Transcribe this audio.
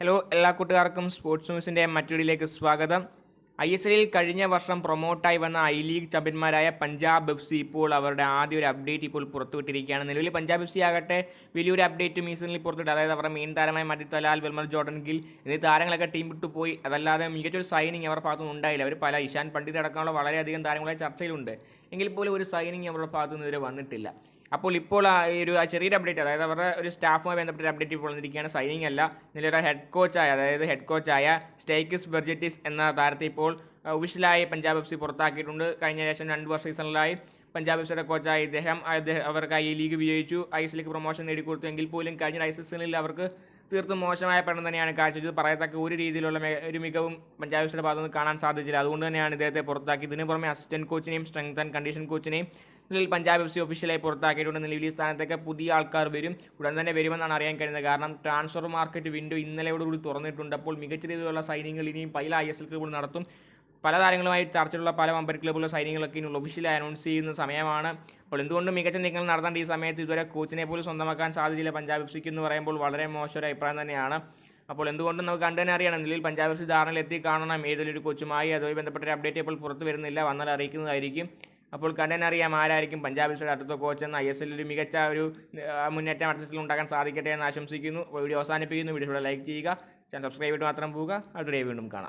Hello എല്ലാ കൂട്ടുകാർക്കും sports ന്യൂസിൻ്റെ മറ്റൊരിലേക്ക് സ്വാഗതം. ISLൽ കഴിഞ്ഞ വർഷം പ്രൊമോട്ടായി വന്ന I-ലീഗ് ചാമ്പ്യന്മാരായ പഞ്ചാബ് FC ഇപ്പോൾ അവരുടെ ആദ്യ ഒരു അപ്ഡേറ്റ് ഇപ്പോൾ പുറത്തുവിട്ടിരിക്കുകയാണ്. നിലവിൽ പഞ്ചാബ് FC ആകട്ടെ വലിയൊരു അപ്ഡേറ്റും ഈ സീസണിൽ പുറത്തുവിട്ടു. അതായത് അവരുടെ മെയിൻ താരമായ Majid Talal, Wilmar Jordan Gill എന്നീ താരങ്ങളൊക്കെ ടീം വിട്ടുപോയി. അതല്ലാതെ മികച്ചൊരു സൈനിങ് അവരുടെ ഭാഗത്തുനിന്ന് ഉണ്ടായില്ല. അവർ പല ഇഷാൻ പണ്ഡിറ്റ് അടക്കമുള്ള വളരെയധികം താരങ്ങളെ ചർച്ചയിലുണ്ട്. എങ്കിൽ പോലും ഒരു സൈനിങ് അവരുടെ ഭാഗത്തുനിന്ന് ഇതുവരെ വന്നിട്ടില്ല. ഇപ്പോൾ ഒരു ചെറിയൊരു അപ്ഡേറ്റ്, അതായത് അവരുടെ ഒരു സ്റ്റാഫുമായി ബന്ധപ്പെട്ട അപ്ഡേറ്റ് ഇപ്പോൾ വന്നിരിക്കുകയാണ്. സൈനിങ് അല്ല, നിലവിലെ ഹെഡ് കോച്ചായ സ്റ്റെയ്ക്കിസ് ബെർജറ്റിസ് എന്ന താരത്തെ ഇപ്പോൾ ഒഫീഷ്യലായി പഞ്ചാബ് FC പുറത്താക്കിയിട്ടുണ്ട്. കഴിഞ്ഞ ശേഷം 2 വർഷ സീസണിലായി പഞ്ചാബ് FCയുടെ കോച്ചായ ഇദ്ദേഹം അവർക്ക് ഈ ലീഗ് വിജയിച്ചു, ISLക്ക് പ്രൊമോഷൻ നേടിക്കൊടുത്തു. എങ്കിൽ പോലും കഴിഞ്ഞ സീസണിൽ അവർക്ക് തീർത്തും മോശമായ പഠനം തന്നെയാണ് കാഴ്ചവെച്ചത്. പറയത്തക്ക ഒരു രീതിയിലുള്ള ഒരു മികവും പഞ്ചാബ് FCയുടെ ഭാഗത്തുനിന്ന് കാണാൻ സാധിച്ചില്ല. അതുകൊണ്ട് തന്നെയാണ് ഇദ്ദേഹത്തെ പുറത്താക്കി. ഇതിന് പുറമെ അസിസ്റ്റന്റ് കോച്ചിനെയും സ്ട്രെങ്ത് ആൻഡ് കണ്ടീഷൻ കോച്ചിനെയും നിലവിൽ പഞ്ചാബ് FC ഒഫീഷ്യലായി പുറത്താക്കിയിട്ടുണ്ട്. നിലവിൽ ഈ സ്ഥാനത്തൊക്കെ പുതിയ ആൾക്കാർ വരും, ഉടൻ തന്നെ വരുമെന്നാണ് അറിയാൻ കഴിയുന്നത്. കാരണം ട്രാൻസ്ഫർ മാർക്കറ്റ് വിൻഡോ ഇന്നലെയോടുകൂടി തുറന്നിട്ടുണ്ട്. അപ്പോൾ മികച്ച രീതിയിലുള്ള സൈനിങ്ങൾ ഇനിയും പല ISL ക്ലബ്ബുകൾ നടത്തും. പല താരങ്ങളുമായി ചർച്ചയുള്ള പല വമ്പൻ ക്ലബ്ബുകളുടെ സൈനികളൊക്കെ ഇനി ഒഫീഷ്യലായി അനൗൺസ് ചെയ്യുന്ന സമയമാണ്. അപ്പോൾ എന്തുകൊണ്ടും മികച്ച നീക്കങ്ങൾ നടത്തേണ്ട ഈ സമയത്ത് ഇതുവരെ കോച്ചിനെ പോലും സ്വന്തമാക്കാൻ സാധിച്ചില്ല പഞ്ചാബ് FCക്ക് എന്ന് പറയുമ്പോൾ വളരെ മോശം ഒരു അഭിപ്രായം തന്നെയാണ്. അപ്പോൾ എന്തുകൊണ്ടും നമുക്ക് കണ്ടു തന്നെ അറിയണം, നിലവിൽ പഞ്ചാബ് FC ധാരണയിലെത്തി കാണണം ഏതൊരു കോച്ചുമായി. അതുമായി ബന്ധപ്പെട്ട ഒരു അപ്ഡേറ്റ് ഇപ്പോൾ പുറത്തു വരുന്നില്ല, വന്നാൽ അറിയിക്കുന്നതായിരിക്കും. അപ്പോൾ കണ്ടു അറിയാം ആരായിരിക്കും പഞ്ചാബ് FCയുടെ അടുത്ത കോച്ച് എന്ന. ISL ഒരു മികച്ച ഒരു മുന്നേറ്റം അടുത്ത സീസണിൽ ഉണ്ടാക്കാൻ സാധിക്കട്ടെ എന്ന് ആശംസിക്കുന്നു. വീഡിയോ അവസാനിപ്പിക്കുന്നു. വീഡിയോ ലൈക്ക് ചെയ്യുക, ചാനൽ സബ്സ്ക്രൈബ് ചെയ്തിട്ട് മാത്രം പോവുക. അടുത്ത വീണ്ടും കാണാം.